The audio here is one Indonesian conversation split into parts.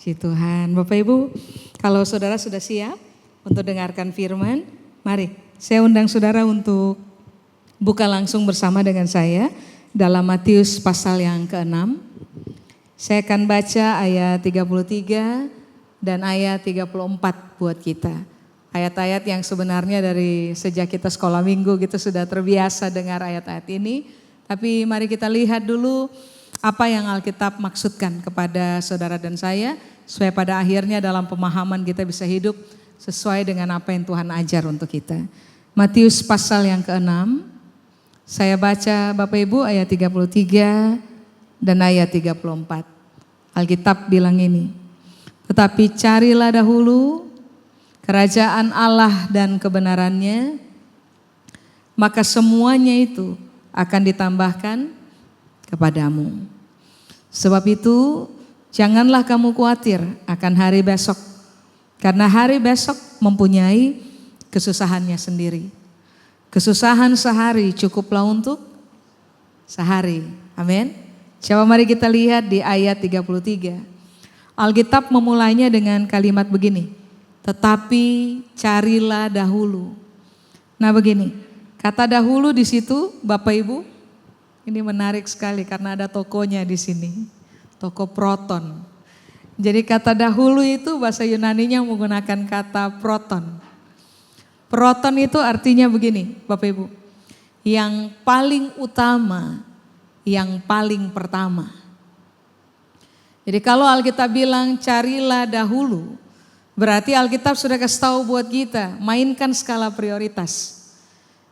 Puji Tuhan. Bapak Ibu, kalau saudara sudah siap untuk dengarkan firman, mari saya undang saudara untuk buka langsung bersama dengan saya dalam Matius pasal yang ke-6. Saya akan baca ayat 33 dan ayat 34 buat kita. Ayat-ayat yang sebenarnya dari sejak kita sekolah minggu kita sudah terbiasa dengar ayat-ayat ini. Tapi mari kita lihat dulu apa yang Alkitab maksudkan kepada saudara dan saya, supaya pada akhirnya dalam pemahaman kita bisa hidup sesuai dengan apa yang Tuhan ajar untuk kita. Matius pasal yang ke-6, saya baca Bapak Ibu ayat 33 dan ayat 34. Alkitab bilang ini, tetapi carilah dahulu kerajaan Allah dan kebenarannya, maka semuanya itu akan ditambahkan kepadamu. Sebab itu janganlah kamu khawatir akan hari besok, karena hari besok mempunyai kesusahannya sendiri. Kesusahan sehari cukuplah untuk sehari. Amin. Coba mari kita lihat di ayat 33. Alkitab memulainya dengan kalimat begini, tetapi carilah dahulu. Nah begini, kata dahulu di situ Bapak Ibu, ini menarik sekali karena ada tokonya di sini, toko proton. Jadi kata dahulu itu bahasa Yunaninya menggunakan kata proton. Proton itu artinya begini Bapak Ibu, yang paling utama, yang paling pertama. Jadi kalau Alkitab bilang carilah dahulu, berarti Alkitab sudah kasih tahu buat kita, mainkan skala prioritas.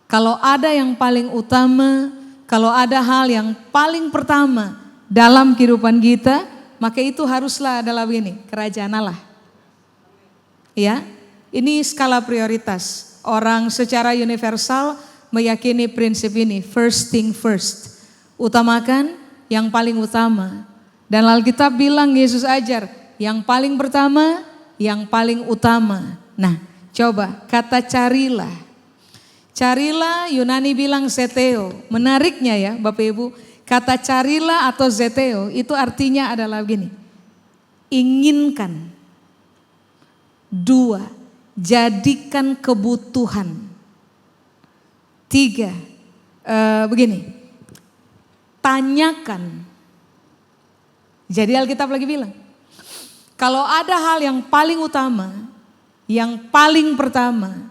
Kalau ada yang paling utama, kalau ada hal yang paling pertama dalam kehidupan kita, maka itu haruslah adalah begini, kerajaan Allah. Ya, ini skala prioritas. Orang secara universal meyakini prinsip ini, first thing first. Utamakan yang paling utama. Dan Alkitab bilang, Yesus ajar, yang paling pertama, yang paling utama. Nah, coba kata carilah. Carilah Yunani bilang zeteo. Menariknya ya Bapak Ibu, kata carilah atau zeteo itu artinya adalah begini. Inginkan. Dua, jadikan kebutuhan. Tiga, begini. Tanyakan. Jadi Alkitab lagi bilang, kalau ada hal yang paling utama, yang paling pertama,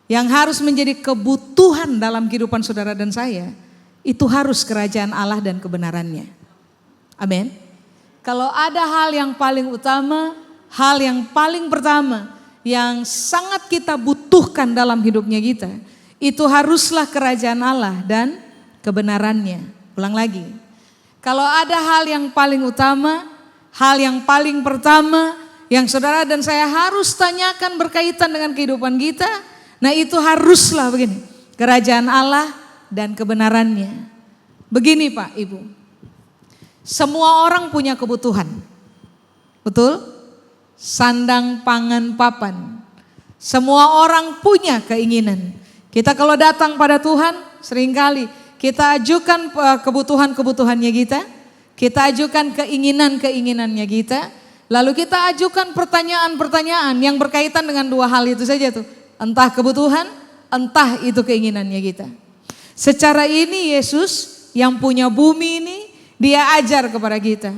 yang harus menjadi kebutuhan dalam kehidupan saudara dan saya, itu harus kerajaan Allah dan kebenarannya. Amin. Kalau ada hal yang paling utama, hal yang paling pertama, yang sangat kita butuhkan dalam hidupnya kita, itu haruslah kerajaan Allah dan kebenarannya. Ulang lagi. Kalau ada hal yang paling utama, hal yang paling pertama, yang saudara dan saya harus tanyakan berkaitan dengan kehidupan kita, nah itu haruslah begini, kerajaan Allah dan kebenarannya. Begini Pak Ibu, semua orang punya kebutuhan, betul? Sandang, pangan, papan. Semua orang punya keinginan. Kita kalau datang pada Tuhan, seringkali kita ajukan kebutuhan-kebutuhannya kita ajukan keinginan-keinginannya kita, lalu kita ajukan pertanyaan-pertanyaan yang berkaitan dengan dua hal itu saja tuh. Entah kebutuhan, entah itu keinginannya kita. Secara ini Yesus yang punya bumi ini, dia ajar kepada kita.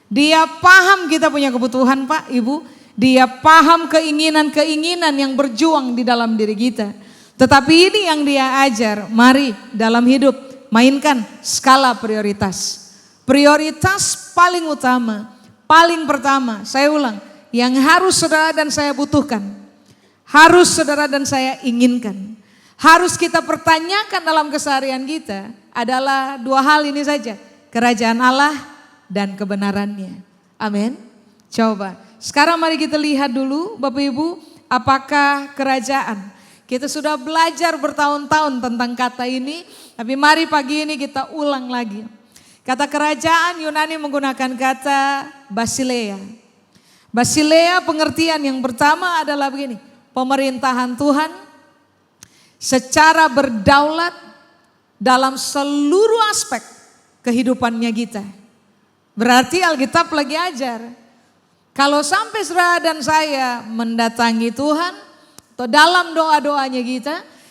Dia paham kita punya kebutuhan Pak, Ibu. Dia paham keinginan-keinginan yang berjuang di dalam diri kita. Tetapi ini yang dia ajar, mari dalam hidup mainkan skala prioritas. Prioritas paling utama, paling pertama, saya ulang, yang harus saudara dan saya butuhkan. Harus saudara dan saya inginkan. Harus kita pertanyakan dalam keseharian kita adalah dua hal ini saja. Kerajaan Allah dan kebenarannya. Amin. Coba. Sekarang mari kita lihat dulu Bapak Ibu, apakah kerajaan. Kita sudah belajar bertahun-tahun tentang kata ini. Tapi mari pagi ini kita ulang lagi. Kata kerajaan Yunani menggunakan kata basileia. Basileia pengertian yang pertama adalah begini. Pemerintahan Tuhan secara berdaulat dalam seluruh aspek kehidupannya kita. Berarti Alkitab lagi ajar Kalau sampai saudara dan saya mendatangi Tuhan, atau dalam doa-doanya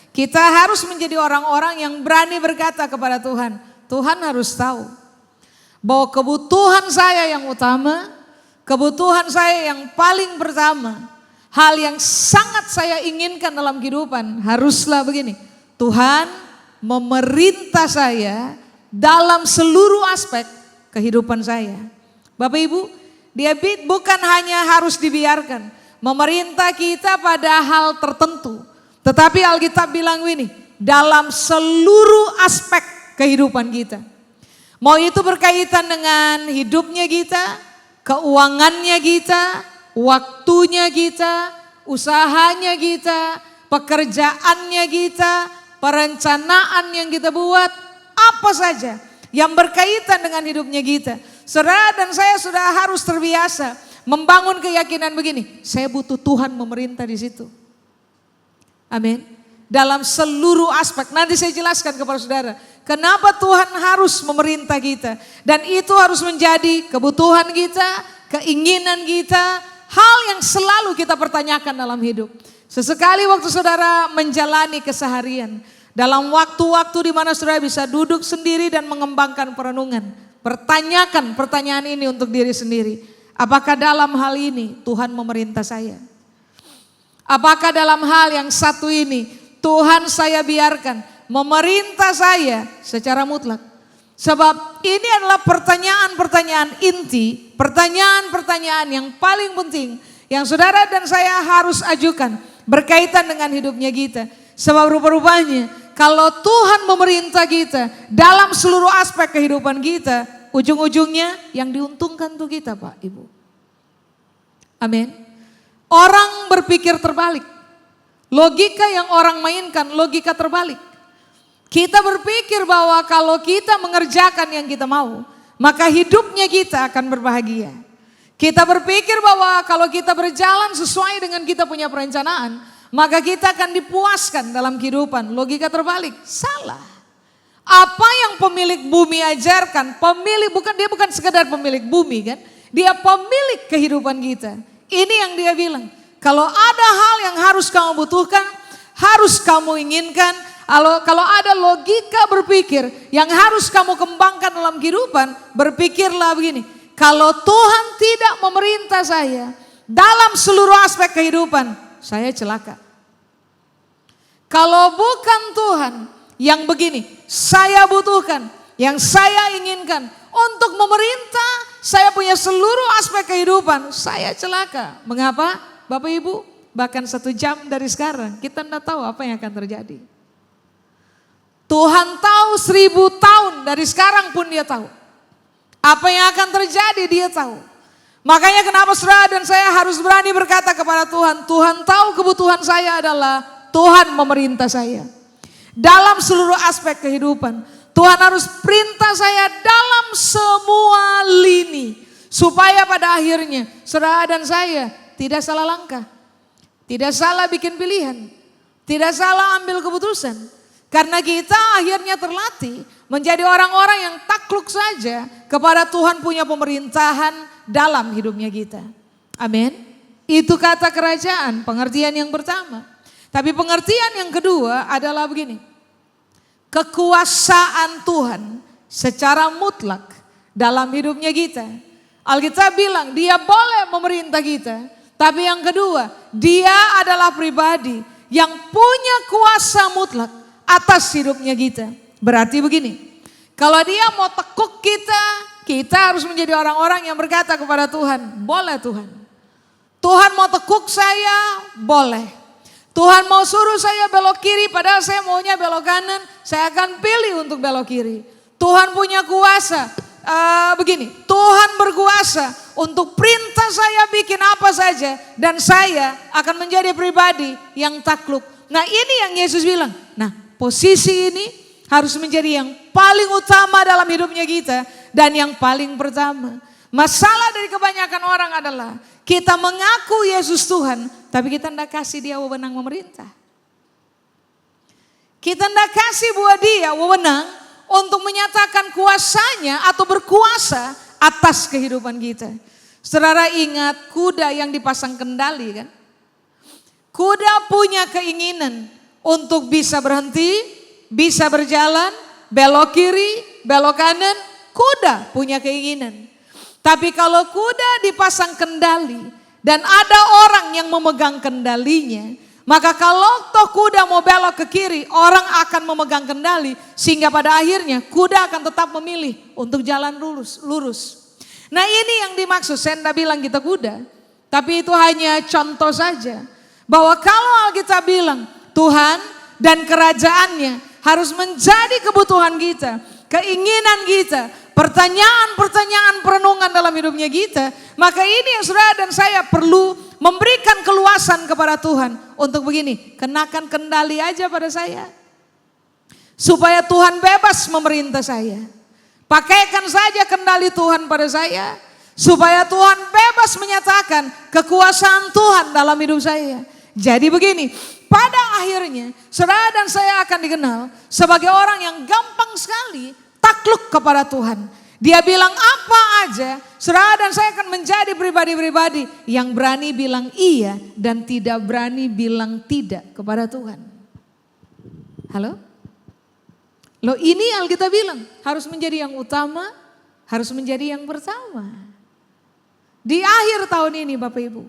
kita harus menjadi orang-orang yang berani berkata kepada Tuhan, Tuhan harus tahu bahwa kebutuhan saya yang utama, kebutuhan saya yang paling pertama, hal yang sangat saya inginkan dalam kehidupan haruslah begini. Tuhan memerintah saya dalam seluruh aspek kehidupan saya. Bapak Ibu, dia bukan hanya harus dibiarkan memerintah kita pada hal tertentu, tetapi Alkitab bilang ini, dalam seluruh aspek kehidupan kita. Mau itu berkaitan dengan hidupnya kita, keuangannya kita, waktunya kita, usahanya kita, pekerjaannya kita, perencanaan yang kita buat, apa saja yang berkaitan dengan hidupnya kita. Saudara dan saya sudah harus terbiasa membangun keyakinan begini, saya butuh Tuhan memerintah di situ. Amin. Dalam seluruh aspek, nanti saya jelaskan kepada saudara, kenapa Tuhan harus memerintah kita. Dan itu harus menjadi kebutuhan kita, keinginan kita, hal yang selalu kita pertanyakan dalam hidup. Sesekali waktu saudara menjalani keseharian, dalam waktu-waktu di mana saudara bisa duduk sendiri dan mengembangkan perenungan, pertanyakan pertanyaan ini untuk diri sendiri. Apakah dalam hal ini Tuhan memerintah saya? Apakah dalam hal yang satu ini Tuhan saya biarkan memerintah saya secara mutlak? Sebab ini adalah pertanyaan-pertanyaan inti, pertanyaan-pertanyaan yang paling penting yang saudara dan saya harus ajukan berkaitan dengan hidupnya kita. Sebab rupa-rupanya kalau Tuhan memerintah kita dalam seluruh aspek kehidupan kita, ujung-ujungnya yang diuntungkan tuh kita, Pak, Ibu. Amin. Orang berpikir terbalik. Logika yang orang mainkan, logika terbalik. Kita berpikir bahwa kalau kita mengerjakan yang kita mau, maka hidupnya kita akan berbahagia. Kita berpikir bahwa kalau kita berjalan sesuai dengan kita punya perencanaan, maka kita akan dipuaskan dalam kehidupan. Logika terbalik, salah. Apa yang pemilik bumi ajarkan, dia bukan sekedar pemilik bumi kan, dia pemilik kehidupan kita. Ini yang dia bilang, kalau ada hal yang harus kamu butuhkan, harus kamu inginkan, kalau ada logika berpikir yang harus kamu kembangkan dalam kehidupan, berpikirlah begini, kalau Tuhan tidak memerintah saya dalam seluruh aspek kehidupan, saya celaka. Kalau bukan Tuhan yang begini, saya butuhkan, yang saya inginkan, untuk memerintah saya punya seluruh aspek kehidupan, saya celaka. Mengapa? Bapak Ibu, bahkan 1 jam dari sekarang kita tidak tahu apa yang akan terjadi. Tuhan tahu 1000 tahun dari sekarang pun dia tahu. Apa yang akan terjadi dia tahu. Makanya kenapa saudara dan saya harus berani berkata kepada Tuhan, Tuhan tahu kebutuhan saya adalah Tuhan memerintah saya. Dalam seluruh aspek kehidupan. Tuhan harus perintah saya dalam semua lini. Supaya pada akhirnya saudara dan saya tidak salah langkah. Tidak salah bikin pilihan. Tidak salah ambil keputusan. Karena kita akhirnya terlatih menjadi orang-orang yang takluk saja kepada Tuhan punya pemerintahan dalam hidupnya kita. Amin. Itu kata kerajaan, pengertian yang pertama. Tapi pengertian yang kedua adalah begini. Kekuasaan Tuhan secara mutlak dalam hidupnya kita. Alkitab bilang dia boleh memerintah kita. Tapi yang kedua, dia adalah pribadi yang punya kuasa mutlak atas hidupnya kita. Berarti begini, kalau dia mau tekuk kita harus menjadi orang-orang yang berkata kepada Tuhan, boleh Tuhan. Tuhan mau tekuk saya, boleh. Tuhan mau suruh saya belok kiri padahal saya maunya belok kanan, saya akan pilih untuk belok kiri. Tuhan punya kuasa, begini, Tuhan berkuasa untuk perintah saya bikin apa saja dan saya akan menjadi pribadi yang takluk. Nah ini yang Yesus bilang, nah posisi ini harus menjadi yang paling utama dalam hidupnya kita dan yang paling pertama. Masalah dari kebanyakan orang adalah kita mengaku Yesus Tuhan, tapi kita tidak kasih dia wewenang memerintah. Kita tidak kasih buat dia wewenang untuk menyatakan kuasanya atau berkuasa atas kehidupan kita. Saudara ingat kuda yang dipasang kendali kan? Kuda punya keinginan untuk bisa berhenti, bisa berjalan, belok kiri, belok kanan. Kuda punya keinginan. Tapi kalau kuda dipasang kendali dan ada orang yang memegang kendalinya, maka kalau toh kuda mau belok ke kiri, orang akan memegang kendali sehingga pada akhirnya kuda akan tetap memilih untuk jalan lurus. Nah ini yang dimaksud, saya tidak bilang kita kuda, tapi itu hanya contoh saja. Bahwa kalau Alkitab bilang Tuhan dan kerajaannya harus menjadi kebutuhan kita, keinginan kita, pertanyaan-pertanyaan perenungan dalam hidupnya kita, maka ini yang saudara dan saya perlu memberikan keluasan kepada Tuhan untuk begini, kenakan kendali aja pada saya. Supaya Tuhan bebas memerintah saya. Pakaikan saja kendali Tuhan pada saya, supaya Tuhan bebas menyatakan kekuasaan Tuhan dalam hidup saya. Jadi begini, pada akhirnya saudara dan saya akan dikenal sebagai orang yang gampang sekali takluk kepada Tuhan. Dia bilang apa aja, saudara dan saya akan menjadi pribadi-pribadi yang berani bilang iya dan tidak berani bilang tidak kepada Tuhan. Halo? Loh ini Alkitab bilang harus menjadi yang utama, harus menjadi yang pertama. Di akhir tahun ini Bapak Ibu,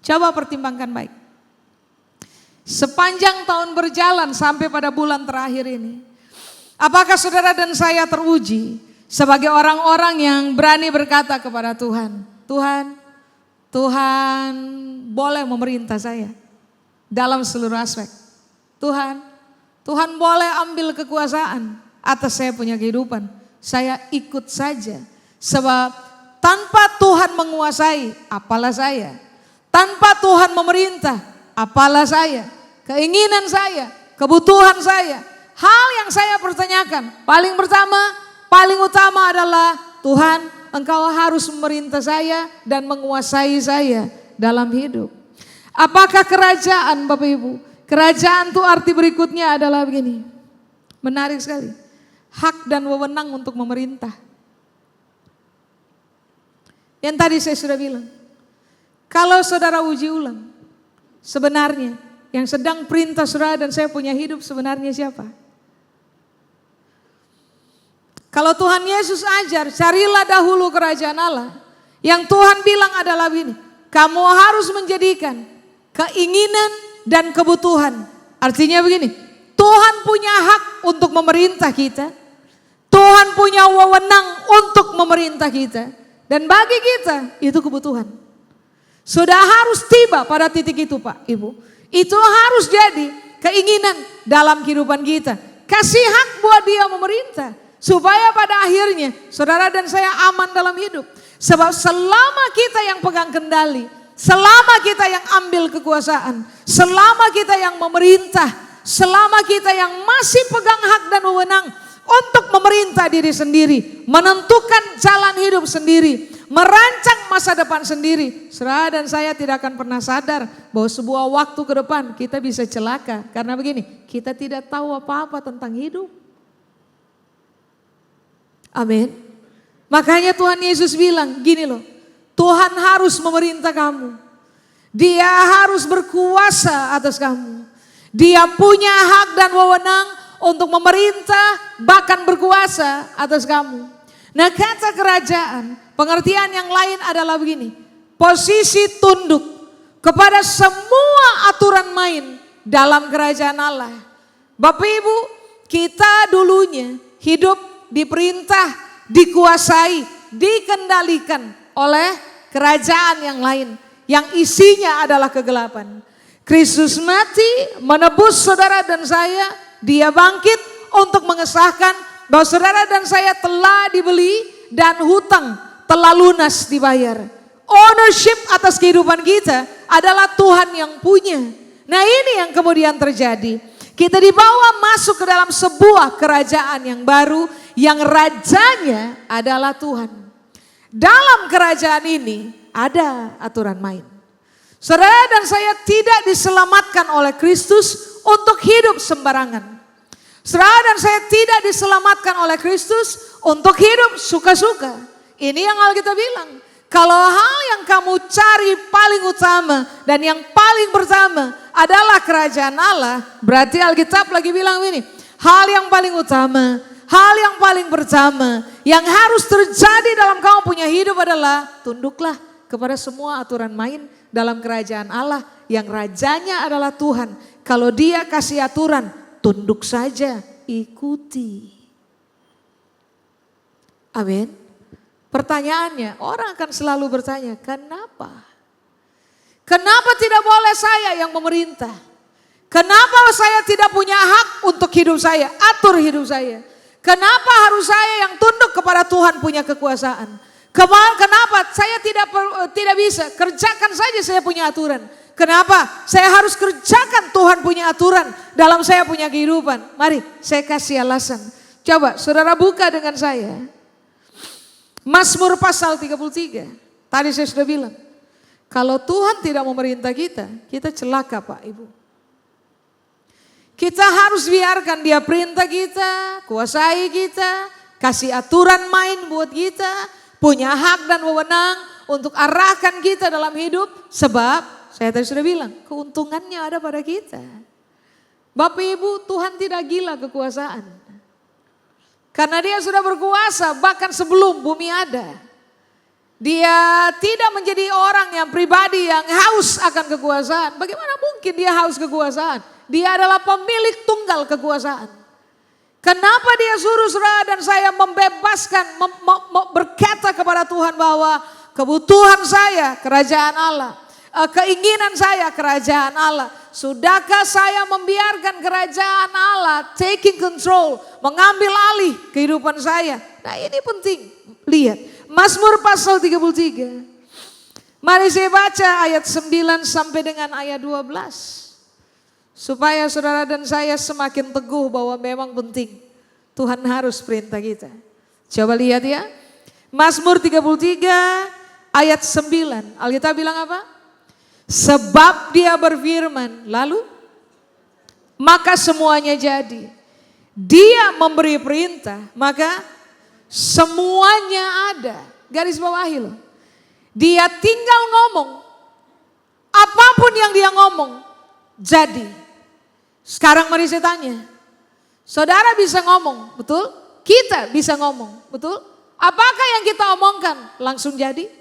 coba pertimbangkan baik. Sepanjang tahun berjalan sampai pada bulan terakhir ini, apakah saudara dan saya teruji sebagai orang-orang yang berani berkata kepada Tuhan, Tuhan boleh memerintah saya dalam seluruh aspek. Tuhan boleh ambil kekuasaan atas saya punya kehidupan. Saya ikut saja. Sebab tanpa Tuhan menguasai, apalah saya. Tanpa Tuhan memerintah, apalah saya. Keinginan saya, kebutuhan saya, hal yang saya pertanyakan, paling pertama, paling utama adalah Tuhan, Engkau harus memerintah saya dan menguasai saya dalam hidup. Apakah kerajaan Bapak Ibu? Kerajaan itu arti berikutnya adalah begini, menarik sekali, hak dan wewenang untuk memerintah. Yang tadi saya sudah bilang, kalau saudara uji ulang, sebenarnya yang sedang perintah saudara dan saya punya hidup sebenarnya siapa? Kalau Tuhan Yesus ajar, carilah dahulu kerajaan Allah. Yang Tuhan bilang adalah begini, kamu harus menjadikan keinginan dan kebutuhan. Artinya begini, Tuhan punya hak untuk memerintah kita. Tuhan punya wewenang untuk memerintah kita. Dan bagi kita itu kebutuhan. Sudah harus tiba pada titik itu Pak, Ibu. Itu harus jadi keinginan dalam kehidupan kita. Kasih hak buat dia memerintah. Supaya pada akhirnya saudara dan saya aman dalam hidup. Sebab selama kita yang pegang kendali, selama kita yang ambil kekuasaan, selama kita yang memerintah, selama kita yang masih pegang hak dan wewenang untuk memerintah diri sendiri, menentukan jalan hidup sendiri, merancang masa depan sendiri, saudara dan saya tidak akan pernah sadar bahwa sebuah waktu ke depan kita bisa celaka. Karena begini, kita tidak tahu apa-apa tentang hidup. Amin. Makanya Tuhan Yesus bilang gini loh, Tuhan harus memerintah kamu. Dia harus berkuasa atas kamu. Dia punya hak dan wewenang untuk memerintah bahkan berkuasa atas kamu. Nah kata kerajaan, pengertian yang lain adalah begini, posisi tunduk kepada semua aturan main dalam kerajaan Allah. Bapak Ibu, kita dulunya hidup diperintah, dikuasai, dikendalikan oleh kerajaan yang lain yang isinya adalah kegelapan. Kristus mati menebus saudara dan saya, dia bangkit untuk mengesahkan bahwa saudara dan saya telah dibeli dan hutang telah lunas dibayar. Ownership atas kehidupan kita adalah Tuhan yang punya. Nah ini yang kemudian terjadi. Kita dibawa masuk ke dalam sebuah kerajaan yang baru yang rajanya adalah Tuhan. Dalam kerajaan ini ada aturan main. Saudara dan saya tidak diselamatkan oleh Kristus untuk hidup sembarangan. Saudara dan saya tidak diselamatkan oleh Kristus untuk hidup suka-suka. Ini yang Alkitab bilang. Kalau hal yang kamu cari paling utama dan yang paling pertama adalah kerajaan Allah, berarti Alkitab lagi bilang ini, hal yang paling utama, hal yang paling pertama yang harus terjadi dalam kamu punya hidup adalah tunduklah kepada semua aturan main dalam kerajaan Allah yang rajanya adalah Tuhan. Kalau dia kasih aturan, tunduk saja, ikuti. Amin. Pertanyaannya, orang akan selalu bertanya, kenapa? Kenapa tidak boleh saya yang memerintah? Kenapa saya tidak punya hak untuk hidup saya, atur hidup saya? Kenapa harus saya yang tunduk kepada Tuhan punya kekuasaan? Kenapa saya tidak bisa kerjakan saja saya punya aturan? Kenapa saya harus kerjakan Tuhan punya aturan dalam saya punya kehidupan? Mari saya kasih alasan. Coba saudara buka dengan saya. Mazmur pasal 33. Tadi saya sudah bilang. Kalau Tuhan tidak memerintah kita, kita celaka Pak Ibu. Kita harus biarkan dia perintah kita, kuasai kita, kasih aturan main buat kita, punya hak dan wewenang untuk arahkan kita dalam hidup. Sebab saya tadi sudah bilang, keuntungannya ada pada kita. Bapak Ibu, Tuhan tidak gila kekuasaan. Karena dia sudah berkuasa bahkan sebelum bumi ada. Dia tidak menjadi orang yang pribadi yang haus akan kekuasaan. Bagaimana mungkin dia haus kekuasaan? Dia adalah pemilik tunggal kekuasaan. Kenapa dia suruh saudara dan saya membebaskan, berkata kepada Tuhan bahwa kebutuhan saya kerajaan Allah. Keinginan saya kerajaan Allah. Sudahkah saya membiarkan kerajaan Allah taking control, mengambil alih kehidupan saya? Nah ini penting. Lihat Mazmur pasal 33. Mari saya baca ayat 9 sampai dengan ayat 12. Supaya saudara dan saya semakin teguh bahwa memang penting. Tuhan harus perintah kita. Coba lihat ya. Mazmur 33 ayat 9. Alkitab bilang apa? Sebab dia berfirman, lalu maka semuanya jadi. Dia memberi perintah, maka semuanya ada. Garis bawahi loh. Dia tinggal ngomong. Apapun yang dia ngomong, jadi. Sekarang mari saya tanya. Saudara bisa ngomong, betul? Kita bisa ngomong, betul? Apakah yang kita omongkan langsung jadi?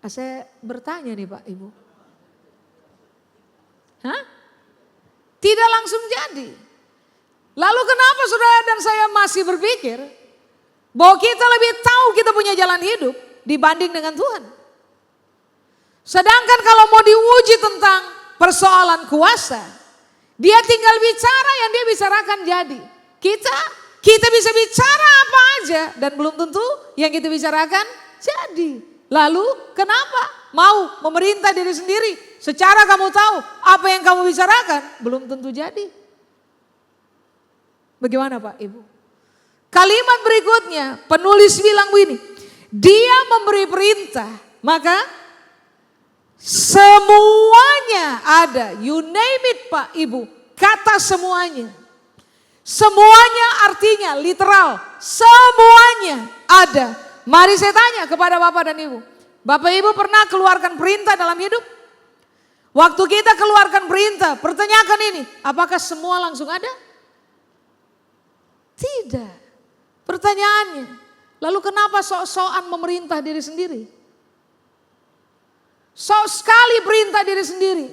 Saya bertanya nih Pak Ibu. Hah? Tidak langsung jadi. Lalu kenapa saudara dan saya masih berpikir bahwa kita lebih tahu kita punya jalan hidup dibanding dengan Tuhan? Sedangkan kalau mau diuji tentang persoalan kuasa, dia tinggal bicara yang dia bicarakan jadi. Kita bisa bicara apa aja dan belum tentu yang kita bicarakan jadi. Lalu kenapa mau memerintah diri sendiri? Secara kamu tahu apa yang kamu bicarakan belum tentu jadi. Bagaimana Pak Ibu? Kalimat berikutnya penulis bilang begini. Dia memberi perintah maka semuanya ada. You name it Pak Ibu. Kata semuanya. Semuanya artinya literal. Semuanya ada. Mari saya tanya kepada Bapak dan Ibu. Bapak Ibu pernah keluarkan perintah dalam hidup? Waktu kita keluarkan perintah, pertanyakan ini. Apakah semua langsung ada? Tidak. Pertanyaannya, lalu kenapa sok-sokan memerintah diri sendiri? Sok sekali perintah diri sendiri.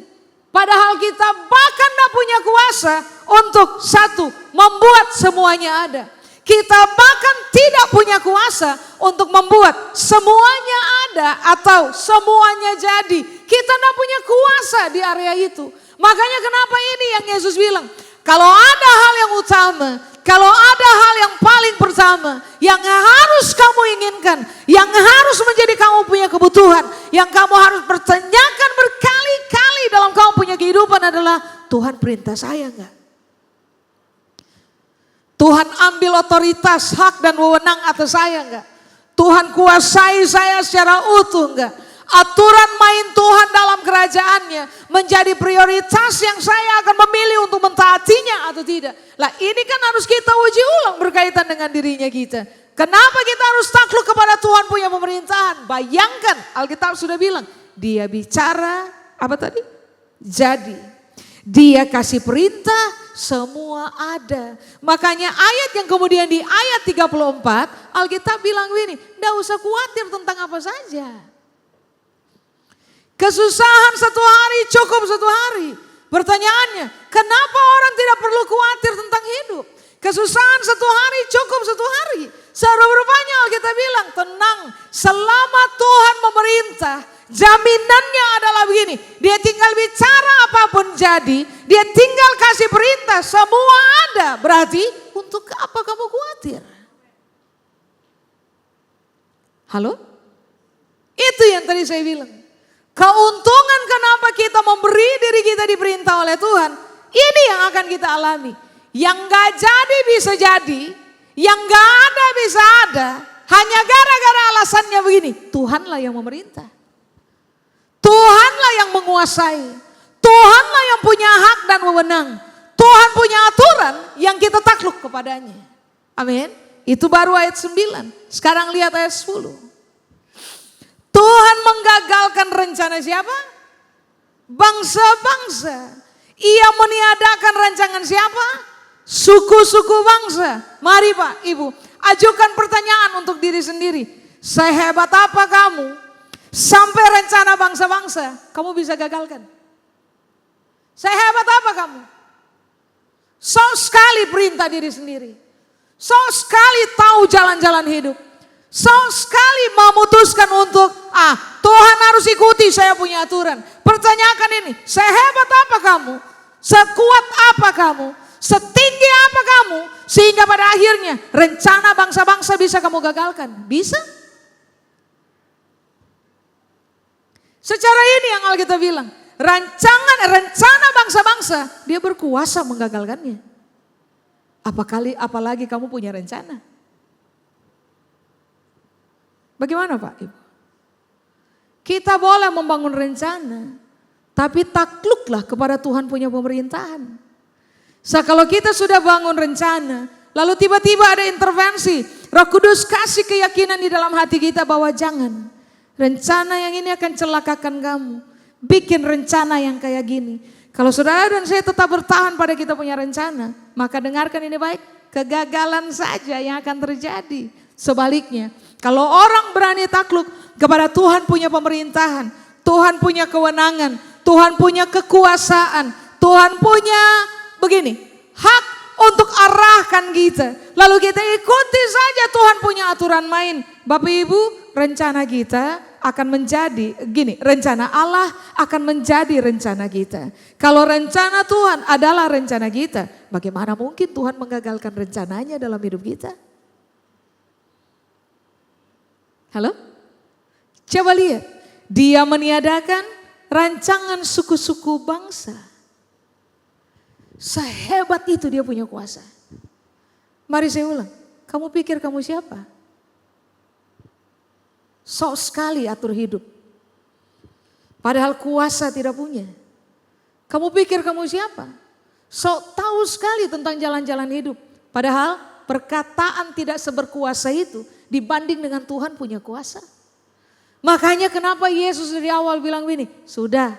Padahal kita bahkan tidak punya kuasa untuk satu, membuat semuanya ada. Kita bahkan tidak punya kuasa untuk membuat semuanya ada atau semuanya jadi. Kita tidak punya kuasa di area itu. Makanya kenapa ini yang Yesus bilang. Kalau ada hal yang utama, kalau ada hal yang paling pertama, yang harus kamu inginkan, yang harus menjadi kamu punya kebutuhan, yang kamu harus pertanyakan berkali-kali dalam kamu punya kehidupan adalah, Tuhan perintah saya enggak? Tuhan ambil otoritas, hak dan wewenang atas saya enggak? Tuhan kuasai saya secara utuh enggak? Aturan main Tuhan dalam kerajaannya menjadi prioritas yang saya akan memilih untuk mentaatinya atau tidak. Lah ini kan harus kita uji ulang berkaitan dengan dirinya kita. Kenapa kita harus takluk kepada Tuhan punya pemerintahan? Bayangkan, Alkitab sudah bilang, dia bicara, apa tadi? Jadi, dia kasih perintah, semua ada. Makanya ayat yang kemudian di ayat 34, Alkitab bilang begini, enggak usah khawatir tentang apa saja. Kesusahan satu hari cukup satu hari. Pertanyaannya, kenapa orang tidak perlu khawatir tentang hidup? Kesusahan satu hari cukup satu hari. Serupanya Alkitab bilang, tenang, selama Tuhan memerintah, jaminannya adalah begini, dia tinggal bicara apapun jadi, dia tinggal kasih perintah, semua ada. Berarti untuk apa kamu khawatir? Halo? Itu yang tadi saya bilang. Keuntungan kenapa kita memberi diri kita diperintah oleh Tuhan, ini yang akan kita alami. Yang gak jadi bisa jadi, yang gak ada bisa ada, hanya gara-gara alasannya begini, Tuhanlah yang memerintah. Tuhanlah yang menguasai, Tuhanlah yang punya hak dan wewenang, Tuhan punya aturan yang kita takluk kepadanya. Amin. Itu baru ayat 9, sekarang lihat ayat 10. Tuhan menggagalkan rencana siapa? Bangsa-bangsa. Ia meniadakan rancangan siapa? Suku-suku bangsa. Mari Pak, Ibu, ajukan pertanyaan untuk diri sendiri. Sehebat apa kamu sampai rencana bangsa-bangsa kamu bisa gagalkan? Sehebat apa kamu? Sok sekali perintah diri sendiri. Sok sekali tahu jalan-jalan hidup. Sok sekali memutuskan untuk Tuhan harus ikuti saya punya aturan. Pertanyakan ini, sehebat apa kamu? Sekuat apa kamu? Setinggi apa kamu? Sehingga pada akhirnya rencana bangsa-bangsa bisa kamu gagalkan. Bisa? Secara ini yang Alkitab bilang, rencana bangsa-bangsa, dia berkuasa menggagalkannya. Apalagi kamu punya rencana. Bagaimana Pak Ibu? Kita boleh membangun rencana, tapi takluklah kepada Tuhan punya pemerintahan. Kalau kita sudah bangun rencana, lalu tiba-tiba ada intervensi, Roh Kudus kasih keyakinan di dalam hati kita bahwa jangan. Rencana yang ini akan celakakan kamu. Bikin rencana yang kayak gini. Kalau saudara dan saya tetap bertahan pada kita punya rencana, maka dengarkan ini baik, kegagalan saja yang akan terjadi. Sebaliknya, kalau orang berani takluk kepada Tuhan punya pemerintahan, Tuhan punya kewenangan, Tuhan punya kekuasaan, Tuhan punya begini, hak untuk arahkan kita. Lalu kita ikuti saja Tuhan punya aturan main. Bapak Ibu, rencana kita akan menjadi gini, rencana Allah akan menjadi rencana kita. Kalau rencana Tuhan adalah rencana kita, bagaimana mungkin Tuhan menggagalkan rencananya dalam hidup kita? Halo? Coba lihat, dia meniadakan rancangan suku-suku bangsa. Sehebat itu dia punya kuasa. Mari saya ulang, kamu pikir kamu siapa? Sok sekali atur hidup. Padahal kuasa tidak punya. Kamu pikir kamu siapa? Sok tahu sekali tentang jalan-jalan hidup. Padahal perkataan tidak seberkuasa itu dibanding dengan Tuhan punya kuasa. Makanya kenapa Yesus dari awal bilang begini, sudah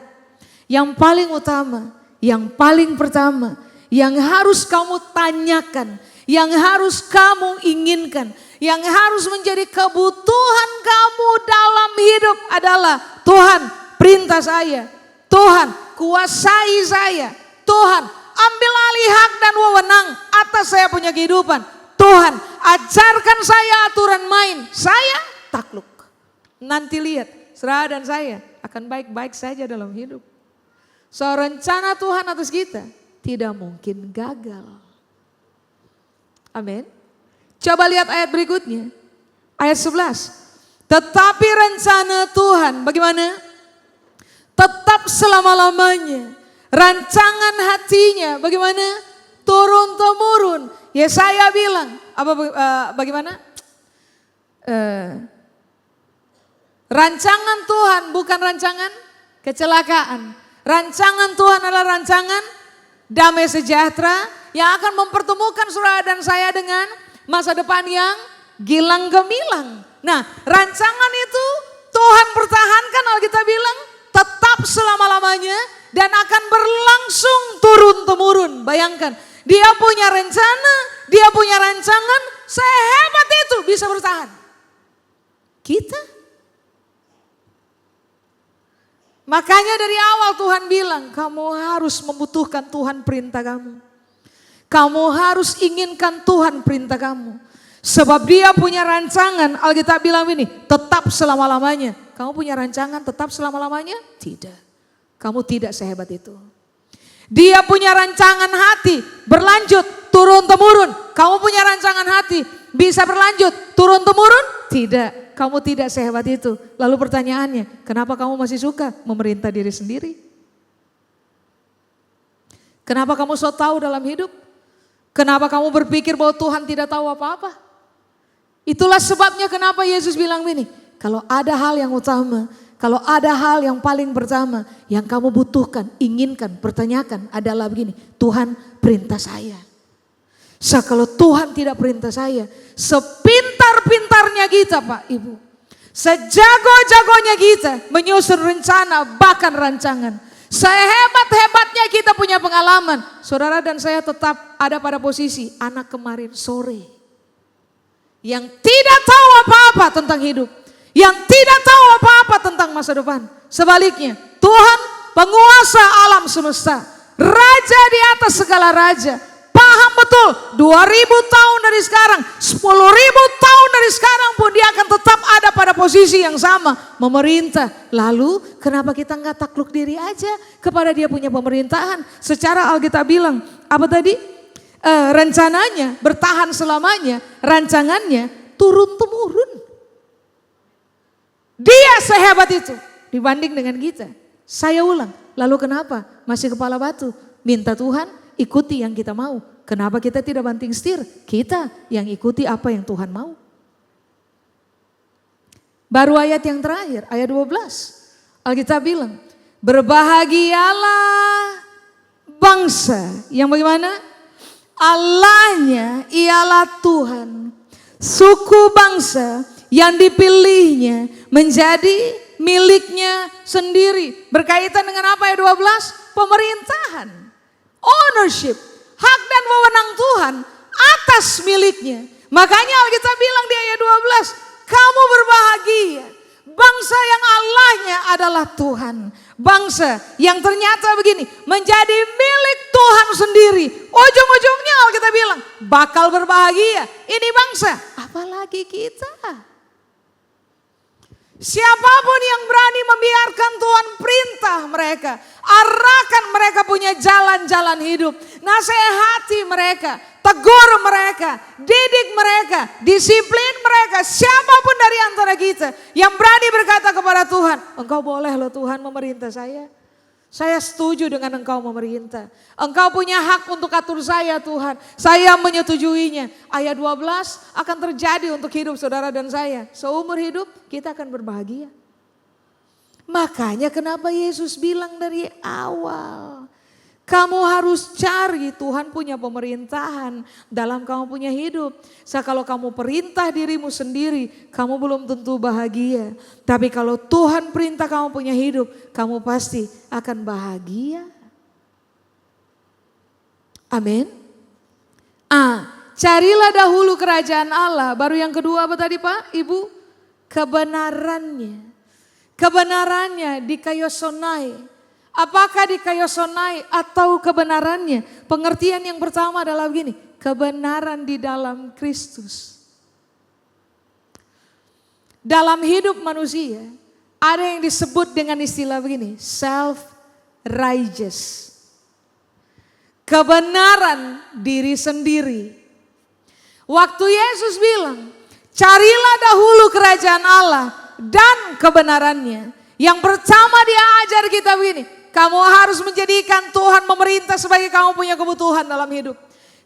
yang paling utama, yang paling pertama, yang harus kamu tanyakan, yang harus kamu inginkan, yang harus menjadi kebutuhan kamu dalam hidup adalah Tuhan perintah saya, Tuhan kuasai saya, Tuhan ambil alih hak dan wewenang atas saya punya kehidupan, Tuhan ajarkan saya aturan main, saya takluk. Nanti lihat, saudara dan saya akan baik-baik saja dalam hidup. So rencana Tuhan atas kita tidak mungkin gagal. Amin. Coba lihat ayat berikutnya. Ayat 11. Tetapi rencana Tuhan bagaimana? Tetap selama-lamanya. Rancangan hatinya bagaimana? Turun-temurun. Yesaya bilang, bagaimana? Rancangan Tuhan bukan rancangan kecelakaan. Rancangan Tuhan adalah rancangan damai sejahtera yang akan mempertemukan saudara dan saya dengan masa depan yang gilang gemilang. Nah, rancangan itu Tuhan pertahankan, Alkitab bilang tetap selama-lamanya dan akan berlangsung turun-temurun. Bayangkan, dia punya rencana, dia punya rancangan, sehebat itu bisa bertahan. Kita? Makanya dari awal Tuhan bilang, kamu harus membutuhkan Tuhan perintah kamu. Kamu harus inginkan Tuhan perintah kamu. Sebab dia punya rancangan, Alkitab bilang ini, tetap selama-lamanya. Kamu punya rancangan tetap selama-lamanya? Tidak. Kamu tidak sehebat itu. Dia punya rancangan hati, berlanjut, turun-temurun. Kamu punya rancangan hati, bisa berlanjut, turun-temurun? Tidak. Kamu tidak sehebat itu. Lalu pertanyaannya, kenapa kamu masih suka memerintah diri sendiri? Kenapa kamu so tahu dalam hidup? Kenapa kamu berpikir bahwa Tuhan tidak tahu apa-apa? Itulah sebabnya kenapa Yesus bilang begini, kalau ada hal yang utama, kalau ada hal yang paling pertama yang kamu butuhkan, inginkan, pertanyakan adalah begini, Tuhan perintah saya. Kalau Tuhan tidak perintah saya, sepintar-pintarnya kita Pak Ibu, sejago-jagonya kita menyusun rencana bahkan rancangan, sehebat-hebatnya kita punya pengalaman, saudara dan saya tetap ada pada posisi anak kemarin sore. Yang tidak tahu apa-apa tentang hidup. Yang tidak tahu apa-apa tentang masa depan. Sebaliknya, Tuhan penguasa alam semesta. Raja di atas segala raja. Paham betul, 2000 tahun dari sekarang, 10.000 tahun dari sekarang pun dia akan tetap ada pada posisi yang sama. Memerintah. Lalu kenapa kita nggak takluk diri aja kepada dia punya pemerintahan? Secara Alkitab bilang, apa tadi? Rencananya bertahan selamanya, rancangannya turun-temurun. Dia sehebat itu dibanding dengan kita. Saya ulang, lalu kenapa masih kepala batu? Minta Tuhan ikuti yang kita mau. Kenapa kita tidak banting setir? Kita yang ikuti apa yang Tuhan mau. Baru ayat yang terakhir, ayat 12. Alkitab bilang, berbahagialah bangsa yang bagaimana? Allahnya ialah Tuhan, suku bangsa yang dipilihnya menjadi miliknya sendiri. Berkaitan dengan apa ya 12? Pemerintahan, ownership, hak dan wewenang Tuhan atas miliknya. Makanya Alkitab bilang di ayat 12, kamu berbahagia, bangsa yang Allahnya adalah Tuhan. Bangsa yang ternyata begini, menjadi milik Tuhan sendiri. Ujung-ujungnya Alkitab bilang, bakal berbahagia. Ini bangsa, apalagi kita. Siapapun yang berani membiarkan Tuhan perintah mereka, arahkan mereka punya jalan-jalan hidup, nasihati mereka, tegur mereka, didik mereka, disiplin mereka. Siapapun dari antara kita yang berani berkata kepada Tuhan, engkau boleh loh Tuhan memerintah saya. Saya setuju dengan engkau memerintah. Engkau punya hak untuk atur saya Tuhan. Saya menyetujuinya. Ayat 12 akan terjadi untuk hidup saudara dan saya. Seumur hidup kita akan berbahagia. Makanya kenapa Yesus bilang dari awal, kamu harus cari Tuhan punya pemerintahan dalam kamu punya hidup. Kalau kamu perintah dirimu sendiri, kamu belum tentu bahagia. Tapi kalau Tuhan perintah kamu punya hidup, kamu pasti akan bahagia. Amin. Carilah dahulu kerajaan Allah. Baru yang kedua apa tadi Pak, Ibu? Kebenarannya. Kebenarannya dikayosonai. Apakah dikayosonai atau kebenarannya? Pengertian yang pertama adalah begini, kebenaran di dalam Kristus. Dalam hidup manusia ada yang disebut dengan istilah begini, self-righteous. Kebenaran diri sendiri. Waktu Yesus bilang, carilah dahulu kerajaan Allah dan kebenarannya. Yang pertama dia ajar kita begini, kamu harus menjadikan Tuhan memerintah sebagai kamu punya kebutuhan dalam hidup.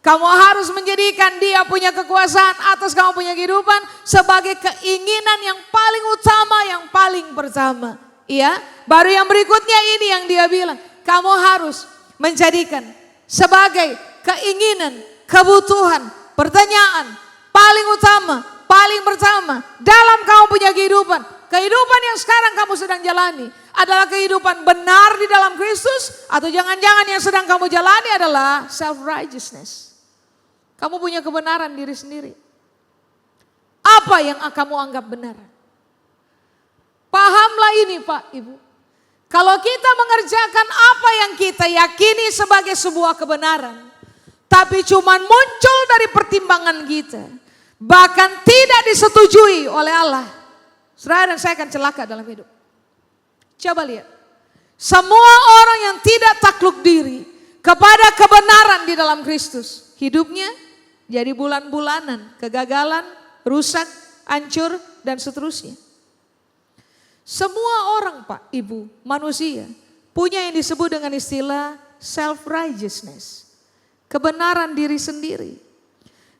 Kamu harus menjadikan dia punya kekuasaan atas kamu punya kehidupan sebagai keinginan yang paling utama, yang paling pertama. Iya, baru yang berikutnya ini yang dia bilang, kamu harus menjadikan sebagai keinginan, kebutuhan, pertanyaan paling utama paling pertama dalam kamu punya kehidupan. Kehidupan yang sekarang kamu sedang jalani adalah kehidupan benar di dalam Kristus, atau jangan-jangan yang sedang kamu jalani adalah self-righteousness. Kamu punya kebenaran diri sendiri. Apa yang kamu anggap benar? Pahamlah ini Pak Ibu. Kalau kita mengerjakan apa yang kita yakini sebagai sebuah kebenaran, tapi cuma muncul dari pertimbangan kita, bahkan tidak disetujui oleh Allah, saudara dan saya akan celaka dalam hidup. Coba lihat, semua orang yang tidak takluk diri kepada kebenaran di dalam Kristus, hidupnya jadi bulan-bulanan, kegagalan, rusak, hancur, dan seterusnya. Semua orang Pak, Ibu, manusia punya yang disebut dengan istilah self-righteousness. Kebenaran diri sendiri.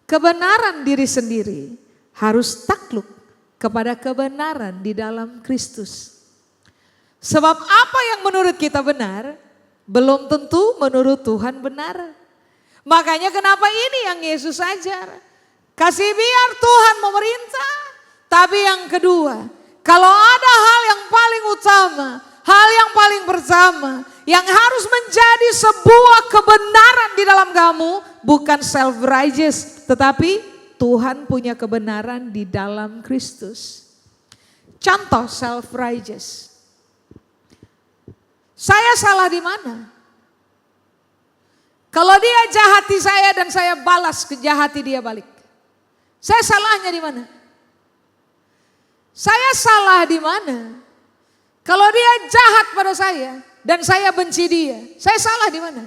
Kebenaran diri sendiri harus takluk kepada kebenaran di dalam Kristus. Sebab apa yang menurut kita benar, belum tentu menurut Tuhan benar. Makanya kenapa ini yang Yesus ajar. Kasih biar Tuhan memerintah. Tapi yang kedua, kalau ada hal yang paling utama, hal yang paling pertama, yang harus menjadi sebuah kebenaran di dalam kamu, bukan self-righteous, tetapi Tuhan punya kebenaran di dalam Kristus. Contoh self-righteous. Saya salah di mana? Kalau dia jahati saya dan saya balas kejahati dia balik. Saya salahnya di mana? Saya salah di mana? Kalau dia jahat pada saya dan saya benci dia, saya salah di mana?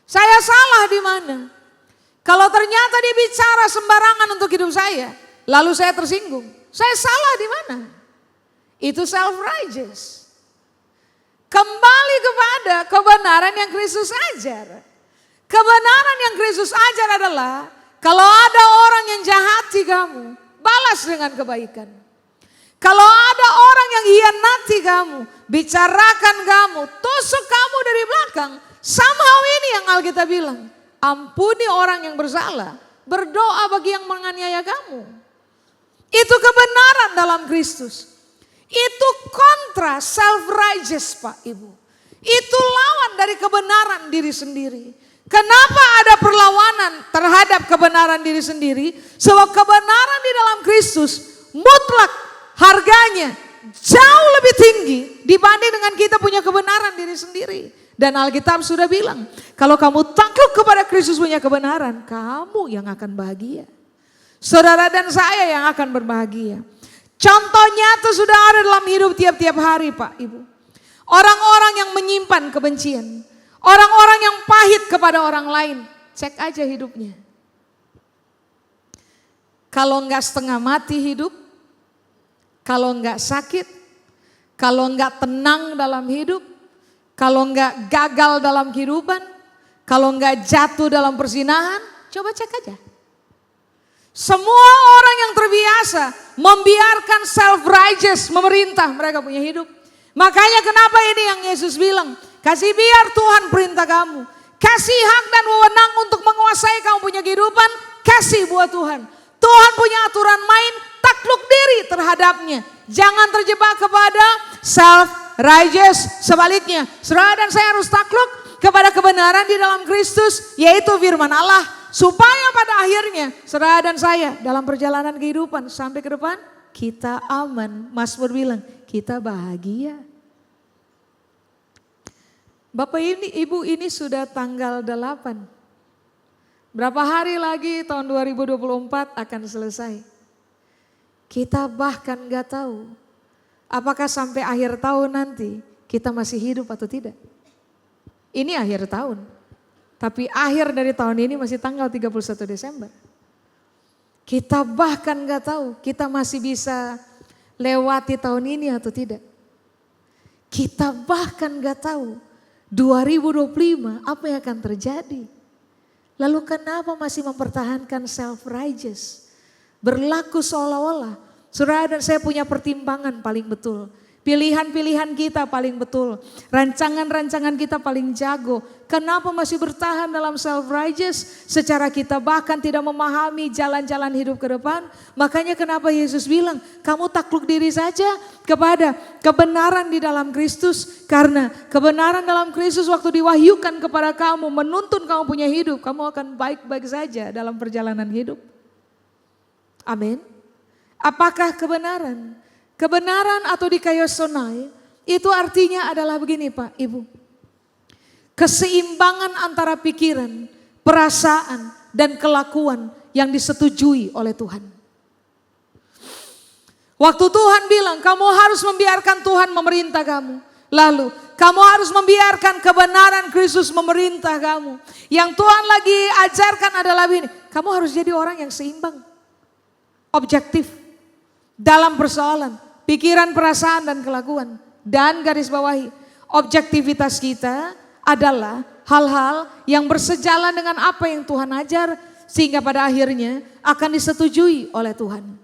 Saya salah di mana? Kalau ternyata dia bicara sembarangan untuk hidup saya, lalu saya tersinggung, saya salah di mana? Itu self-righteous. Kembali kepada kebenaran yang Kristus ajar. Kebenaran yang Kristus ajar adalah kalau ada orang yang jahati kamu, balas dengan kebaikan. Kalau ada orang yang hianati kamu, bicarakan kamu, tusuk kamu dari belakang. Somehow ini yang Alkitab bilang, ampuni orang yang bersalah, berdoa bagi yang menganiaya kamu. Itu kebenaran dalam Kristus. Itu kontra self-righteous Pak Ibu. Itu lawan dari kebenaran diri sendiri. Kenapa ada perlawanan terhadap kebenaran diri sendiri? Sebab kebenaran di dalam Kristus mutlak harganya jauh lebih tinggi dibanding dengan kita punya kebenaran diri sendiri. Dan Alkitab sudah bilang, kalau kamu takluk kepada Kristus punya kebenaran, kamu yang akan bahagia. Saudara dan saya yang akan berbahagia. Contoh nyata sudah ada dalam hidup tiap-tiap hari Pak Ibu. Orang-orang yang menyimpan kebencian. Orang-orang yang pahit kepada orang lain. Cek aja hidupnya. Kalau enggak setengah mati hidup. Kalau enggak sakit. Kalau enggak tenang dalam hidup. Kalau enggak gagal dalam kehidupan. Kalau enggak jatuh dalam perzinahan. Coba cek aja. Semua orang yang terbiasa membiarkan self-righteous memerintah mereka punya hidup. Makanya kenapa ini yang Yesus bilang, kasih biar Tuhan perintah kamu. Kasih hak dan wewenang untuk menguasai kamu punya kehidupan, kasih buat Tuhan. Tuhan punya aturan main, takluk diri terhadapnya. Jangan terjebak kepada self-righteous. Sebaliknya, saudara dan saya harus takluk kepada kebenaran di dalam Kristus, yaitu firman Allah. Supaya pada akhirnya saudara dan saya dalam perjalanan kehidupan sampai ke depan kita aman. Mazmur bilang kita bahagia. Bapak ini, Ibu ini sudah tanggal 8. Berapa hari lagi tahun 2024 akan selesai. Kita bahkan gak tahu apakah sampai akhir tahun nanti kita masih hidup atau tidak. Ini akhir tahun. Tapi akhir dari tahun ini masih tanggal 31 Desember. Kita bahkan gak tahu kita masih bisa lewati tahun ini atau tidak. Kita bahkan gak tahu 2025 apa yang akan terjadi. Lalu kenapa masih mempertahankan self-righteous? Berlaku seolah-olah. Saudara dan saya punya pertimbangan paling betul. Pilihan-pilihan kita paling betul. Rancangan-rancangan kita paling jago. Kenapa masih bertahan dalam self-righteous? Secara kita bahkan tidak memahami jalan-jalan hidup ke depan. Makanya kenapa Yesus bilang, kamu takluk diri saja kepada kebenaran di dalam Kristus. Karena kebenaran dalam Kristus waktu diwahyukan kepada kamu, menuntun kamu punya hidup, kamu akan baik-baik saja dalam perjalanan hidup. Amin. Apakah kebenaran? Kebenaran atau dikaiosonai itu artinya adalah begini Pak, Ibu. Keseimbangan antara pikiran, perasaan, dan kelakuan yang disetujui oleh Tuhan. Waktu Tuhan bilang kamu harus membiarkan Tuhan memerintah kamu. Lalu kamu harus membiarkan kebenaran Kristus memerintah kamu. Yang Tuhan lagi ajarkan adalah begini, kamu harus jadi orang yang seimbang. Objektif dalam persoalan pikiran, perasaan, dan kelakuan. Dan garis bawahi, objektivitas kita adalah hal-hal yang bersejalan dengan apa yang Tuhan ajar. Sehingga pada akhirnya akan disetujui oleh Tuhan.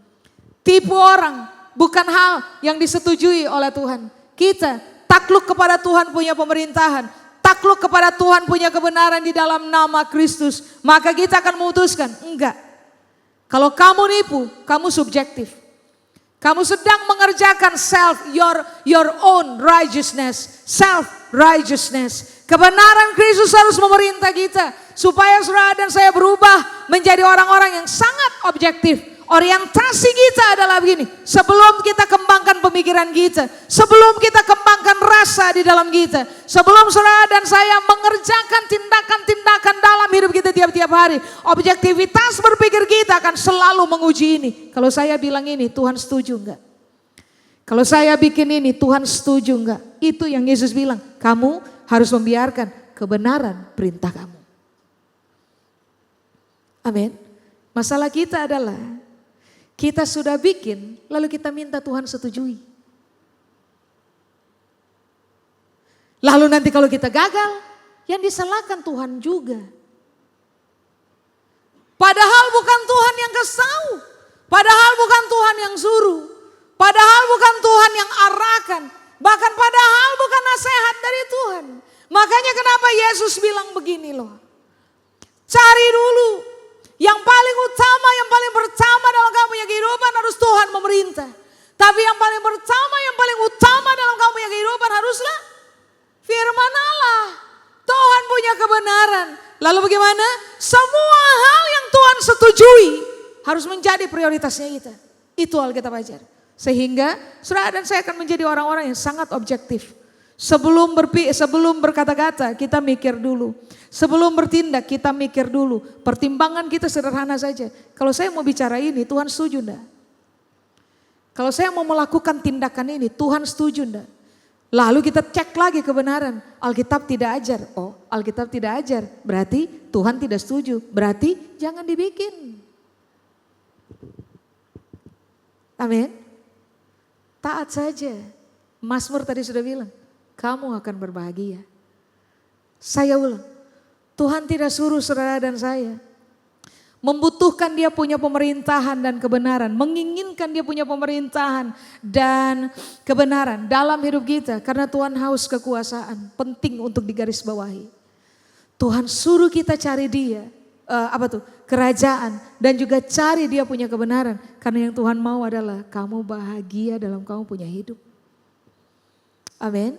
Tipu orang bukan hal yang disetujui oleh Tuhan. Kita takluk kepada Tuhan punya pemerintahan. Takluk kepada Tuhan punya kebenaran di dalam nama Kristus. Maka kita akan memutuskan, enggak. Kalau kamu nipu, kamu subjektif. Kamu sedang mengerjakan your own righteousness, self-righteousness. Kebenaran Kristus harus memerintah kita. Supaya saudara dan saya berubah menjadi orang-orang yang sangat objektif. Orientasi kita adalah begini. Sebelum kita kembangkan pemikiran kita. Sebelum kita kembangkan rasa di dalam kita. Sebelum saudara dan saya mengerjakan tindakan-tindakan dalam hidup kita tiap-tiap hari. Objektivitas berpikir kita akan selalu menguji ini. Kalau saya bilang ini, Tuhan setuju enggak? Kalau saya bikin ini, Tuhan setuju enggak? Itu yang Yesus bilang. Kamu harus membiarkan kebenaran perintah kamu. Amin. Masalah kita adalah kita sudah bikin, lalu kita minta Tuhan setujui. Lalu nanti kalau kita gagal, yang disalahkan Tuhan juga. Padahal bukan Tuhan yang kasau, padahal bukan Tuhan yang suruh, padahal bukan Tuhan yang arahkan, bahkan padahal bukan nasihat dari Tuhan. Makanya kenapa Yesus bilang begini loh, cari dulu. Yang paling utama, yang paling pertama dalam kamu punya kehidupan harus Tuhan memerintah. Tapi yang paling pertama, yang paling utama dalam kamu punya kehidupan haruslah firman Allah. Tuhan punya kebenaran. Lalu bagaimana? Semua hal yang Tuhan setujui harus menjadi prioritasnya kita. Itu Alkitab ajar. Sehingga saudara dan saya akan menjadi orang-orang yang sangat objektif. Sebelum berkata-kata kita mikir dulu. Sebelum bertindak kita mikir dulu. Pertimbangan kita sederhana saja. Kalau saya mau bicara ini, Tuhan setuju enggak? Kalau saya mau melakukan tindakan ini, Tuhan setuju enggak? Lalu kita cek lagi kebenaran. Alkitab tidak ajar. Oh, Alkitab tidak ajar. Berarti Tuhan tidak setuju. Berarti jangan dibikin. Amin. Taat saja. Mazmur tadi sudah bilang, kamu akan berbahagia. Saya ulang. Tuhan tidak suruh saudara dan saya membutuhkan dia punya pemerintahan dan kebenaran. Menginginkan dia punya pemerintahan dan kebenaran dalam hidup kita. Karena Tuhan haus kekuasaan. Penting untuk digarisbawahi. Tuhan suruh kita cari dia. Kerajaan. Dan juga cari dia punya kebenaran. Karena yang Tuhan mau adalah kamu bahagia dalam kamu punya hidup. Amin.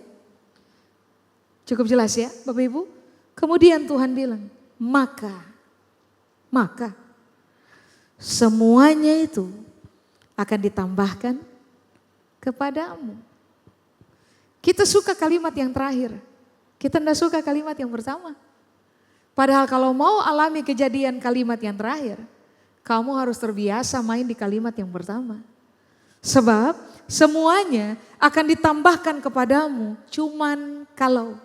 Cukup jelas ya Bapak Ibu. Kemudian Tuhan bilang, maka semuanya itu akan ditambahkan kepadamu. Kita suka kalimat yang terakhir, kita tidak suka kalimat yang pertama. Padahal kalau mau alami kejadian kalimat yang terakhir, kamu harus terbiasa main di kalimat yang pertama. Sebab semuanya akan ditambahkan kepadamu, cuman kalau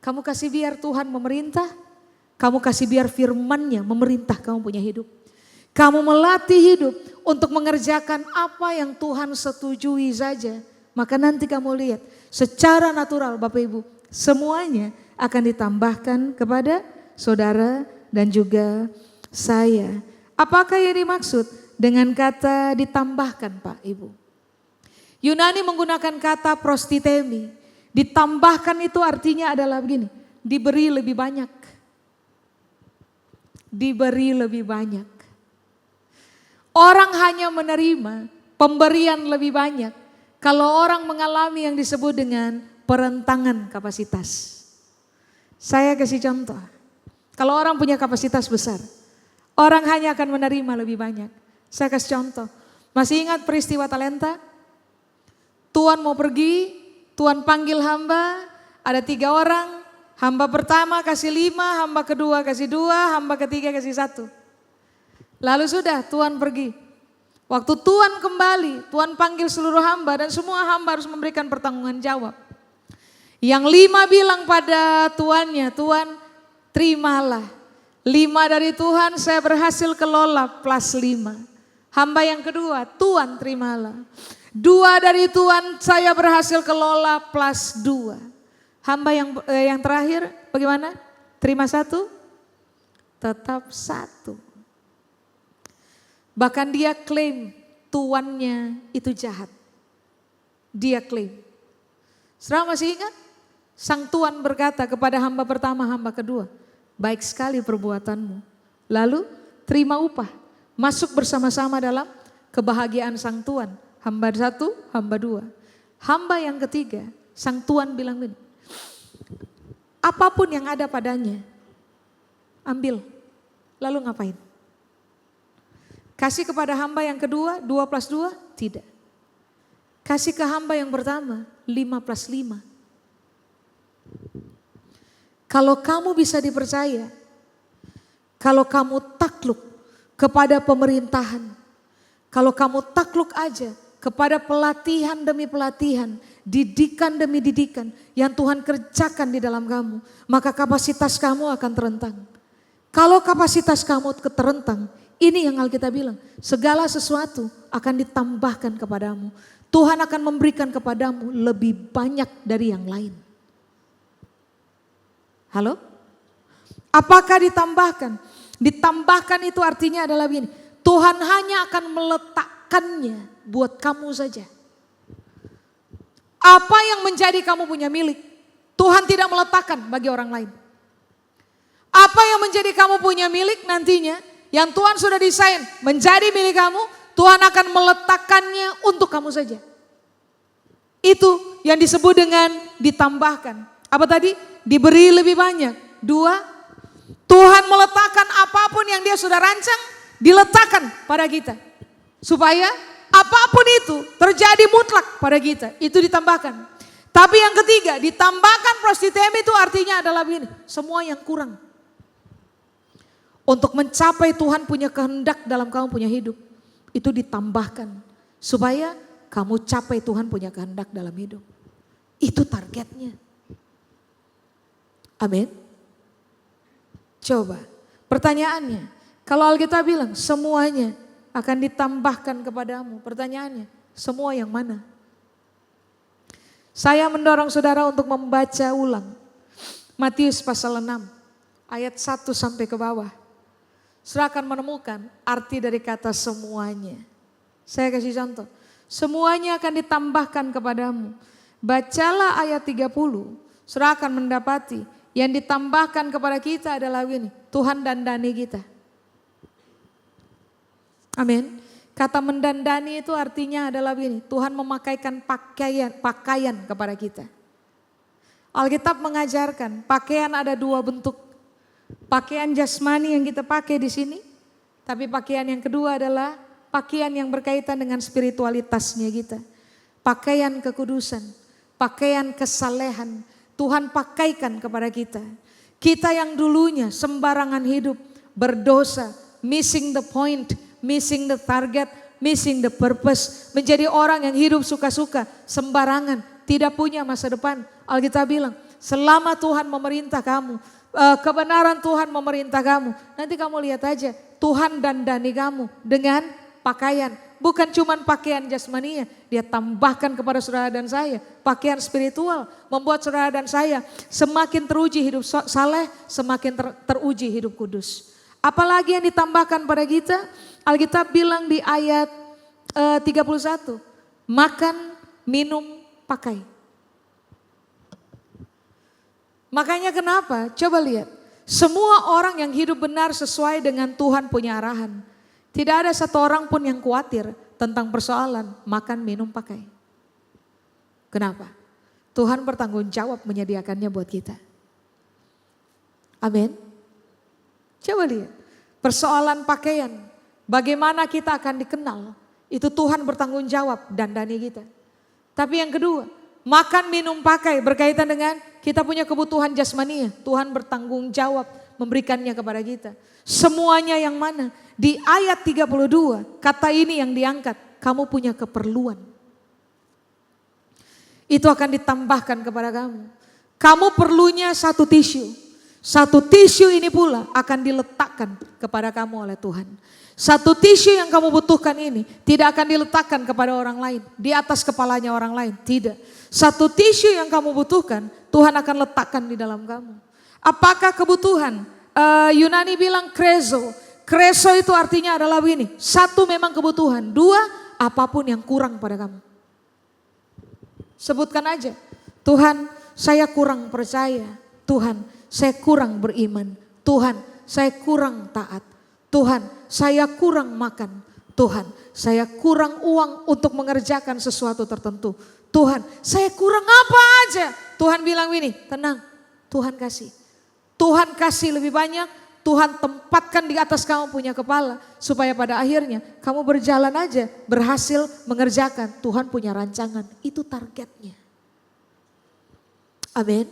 kamu kasih biar Tuhan memerintah, kamu kasih biar firman-Nya memerintah kamu punya hidup. Kamu melatih hidup untuk mengerjakan apa yang Tuhan setujui saja. Maka nanti kamu lihat secara natural Bapak Ibu, semuanya akan ditambahkan kepada saudara dan juga saya. Apakah yang dimaksud dengan kata ditambahkan Pak Ibu? Yunani menggunakan kata prostitemi. Ditambahkan itu artinya adalah begini, diberi lebih banyak. Diberi lebih banyak. Orang hanya menerima pemberian lebih banyak kalau orang mengalami yang disebut dengan perentangan kapasitas. Saya kasih contoh. Kalau orang punya kapasitas besar, orang hanya akan menerima lebih banyak. Saya kasih contoh. Masih ingat peristiwa talenta? Tuhan mau pergi, Tuhan panggil hamba, ada 3 orang. Hamba pertama kasih 5, hamba kedua kasih 2, hamba ketiga kasih 1. Lalu sudah Tuhan pergi. Waktu Tuhan kembali, Tuhan panggil seluruh hamba dan semua hamba harus memberikan pertanggungan jawab. Yang 5 bilang pada tuannya, Tuhan terimalah. 5 dari Tuhan saya berhasil kelola plus 5. Hamba yang kedua, Tuhan terimalah. 2 dari Tuhan saya berhasil kelola plus 2. Hamba yang terakhir bagaimana? Terima 1, tetap 1. Bahkan dia klaim tuannya itu jahat. Dia klaim. Saudara masih ingat? Sang tuan berkata kepada hamba pertama, hamba kedua, baik sekali perbuatanmu. Lalu terima upah, masuk bersama-sama dalam kebahagiaan sang tuan. Hamba 1, hamba 2. Hamba yang ketiga, sang tuan bilang begini, apapun yang ada padanya, ambil. Lalu ngapain? Kasih kepada hamba yang kedua, 2 plus 2? Tidak. Kasih ke hamba yang pertama, 5 plus 5. Kalau kamu bisa dipercaya, kalau kamu takluk kepada pemerintahan, kalau kamu takluk aja kepada pelatihan demi pelatihan, didikan demi didikan yang Tuhan kerjakan di dalam kamu, maka kapasitas kamu akan terentang. Kalau kapasitas kamu terentang, ini yang Alkitab bilang, segala sesuatu akan ditambahkan kepadamu. Tuhan akan memberikan kepadamu lebih banyak dari yang lain. Halo? Apakah ditambahkan? Ditambahkan itu artinya adalah begini, Tuhan hanya akan meletakkannya buat kamu saja. Apa yang menjadi kamu punya milik, Tuhan tidak meletakkan bagi orang lain. Apa yang menjadi kamu punya milik nantinya, yang Tuhan sudah desain menjadi milik kamu, Tuhan akan meletakkannya untuk kamu saja. Itu yang disebut dengan ditambahkan. Apa tadi? Diberi lebih banyak. 2, Tuhan meletakkan apapun yang dia sudah rancang, diletakkan pada kita. Supaya apapun itu terjadi mutlak pada kita, itu ditambahkan. Tapi yang ketiga, ditambahkan prostitemi itu artinya adalah begini, semua yang kurang. Untuk mencapai Tuhan punya kehendak dalam kamu punya hidup, itu ditambahkan. Supaya kamu capai Tuhan punya kehendak dalam hidup. Itu targetnya. Amin. Coba, pertanyaannya, kalau Alkitab bilang semuanya akan ditambahkan kepadamu, pertanyaannya, semua yang mana? Saya mendorong saudara untuk membaca ulang Matius pasal 6 ayat 1 sampai ke bawah. Saudara akan menemukan arti dari kata semuanya. Saya kasih contoh, semuanya akan ditambahkan kepadamu. Bacalah ayat 30, saudara akan mendapati yang ditambahkan kepada kita adalah ini, Tuhan dandani kita. Amin. Kata mendandani itu artinya adalah begini, Tuhan memakaikan pakaian kepada kita. Alkitab mengajarkan pakaian ada 2 bentuk. Pakaian jasmani yang kita pakai di sini, tapi pakaian yang kedua adalah pakaian yang berkaitan dengan spiritualitasnya kita. Pakaian kekudusan, pakaian kesalehan, Tuhan pakaikan kepada kita. Kita yang dulunya sembarangan hidup, berdosa, missing the point, missing the target, missing the purpose. Menjadi orang yang hidup suka-suka, sembarangan, tidak punya masa depan. Alkitab bilang, selama Tuhan memerintah kamu, kebenaran Tuhan memerintah kamu, nanti kamu lihat aja, Tuhan dandani kamu dengan pakaian. Bukan cuma pakaian jasmania, dia tambahkan kepada saudara dan saya pakaian spiritual, membuat saudara dan saya semakin teruji hidup saleh, semakin teruji hidup kudus. Apalagi yang ditambahkan pada kita, Alkitab bilang di ayat 31, makan minum, pakai. Makanya kenapa? Coba lihat. Semua orang yang hidup benar sesuai dengan Tuhan punya arahan. Tidak ada satu orang pun yang khawatir tentang persoalan makan, minum, pakai. Kenapa? Tuhan bertanggung jawab menyediakannya buat kita. Amin. Coba lihat. Persoalan pakaian. Bagaimana kita akan dikenal. Itu Tuhan bertanggung jawab dandani kita. Tapi yang kedua, makan, minum, pakai berkaitan dengan kita punya kebutuhan jasmani. Tuhan bertanggung jawab memberikannya kepada kita. Semuanya yang mana? Di ayat 32 kata ini yang diangkat. Kamu punya keperluan. Itu akan ditambahkan kepada kamu. Kamu perlunya satu tisu. Satu tisu ini pula akan diletakkan kepada kamu oleh Tuhan. Satu tisu yang kamu butuhkan ini tidak akan diletakkan kepada orang lain. Di atas kepalanya orang lain. Tidak. Satu tisu yang kamu butuhkan Tuhan akan letakkan di dalam kamu. Apakah kebutuhan? Yunani bilang krezo. Krezo itu artinya adalah begini. Satu memang kebutuhan. Dua, apapun yang kurang pada kamu. Sebutkan aja. Tuhan, saya kurang percaya. Tuhan, saya kurang beriman. Tuhan, saya kurang taat. Tuhan, saya kurang makan. Tuhan, saya kurang uang untuk mengerjakan sesuatu tertentu. Tuhan, saya kurang apa aja. Tuhan bilang ini, tenang, Tuhan kasih. Tuhan kasih lebih banyak, Tuhan tempatkan di atas kamu punya kepala. Supaya pada akhirnya kamu berjalan aja, berhasil mengerjakan. Tuhan punya rancangan, itu targetnya. Amin.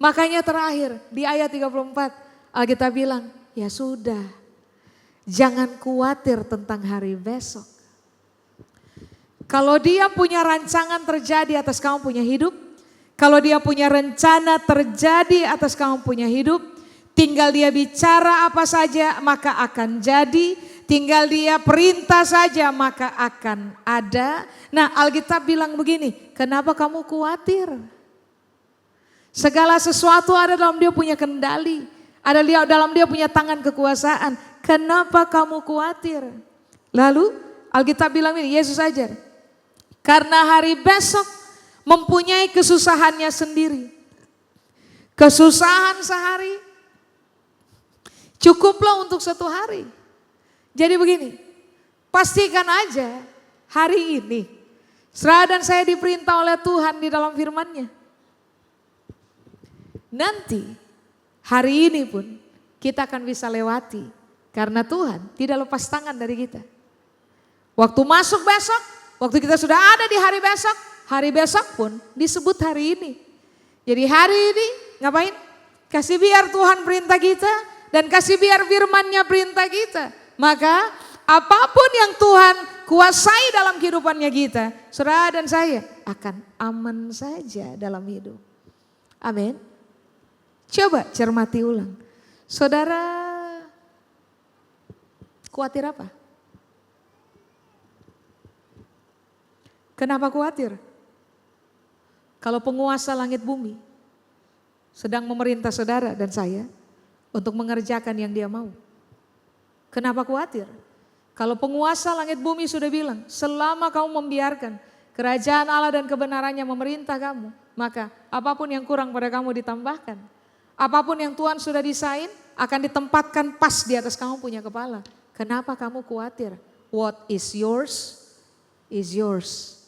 Makanya terakhir di ayat 34 Alkitab bilang, ya sudah, jangan khawatir tentang hari besok. Kalau dia punya rancangan terjadi atas kamu punya hidup, kalau dia punya rencana terjadi atas kamu punya hidup, tinggal dia bicara apa saja maka akan jadi, tinggal dia perintah saja maka akan ada. Nah, Alkitab bilang begini, kenapa kamu khawatir? Segala sesuatu ada dalam dia punya kendali. Ada dalam dia punya tangan kekuasaan. Kenapa kamu khawatir? Lalu Alkitab bilang ini, Yesus ajar. Karena hari besok mempunyai kesusahannya sendiri. Kesusahan sehari cukuplah untuk satu hari. Jadi begini, pastikan aja hari ini. Saudara dan saya diperintah oleh Tuhan di dalam firman-Nya. Nanti hari ini pun kita akan bisa lewati karena Tuhan tidak lepas tangan dari kita. Waktu masuk besok, waktu kita sudah ada di hari besok pun disebut hari ini. Jadi hari ini ngapain? Kasih biar Tuhan perintah kita dan kasih biar firman-Nya perintah kita. Maka apapun yang Tuhan kuasai dalam kehidupannya kita, saudara dan saya akan aman saja dalam hidup. Amin. Coba cermati ulang. Saudara khawatir apa? Kenapa khawatir? Kalau penguasa langit bumi sedang memerintah saudara dan saya untuk mengerjakan yang dia mau. Kenapa khawatir? Kalau penguasa langit bumi sudah bilang, selama kamu membiarkan kerajaan Allah dan kebenarannya memerintah kamu, maka apapun yang kurang pada kamu ditambahkan. Apapun yang Tuhan sudah desain akan ditempatkan pas di atas kamu punya kepala. Kenapa kamu khawatir? What is yours is yours.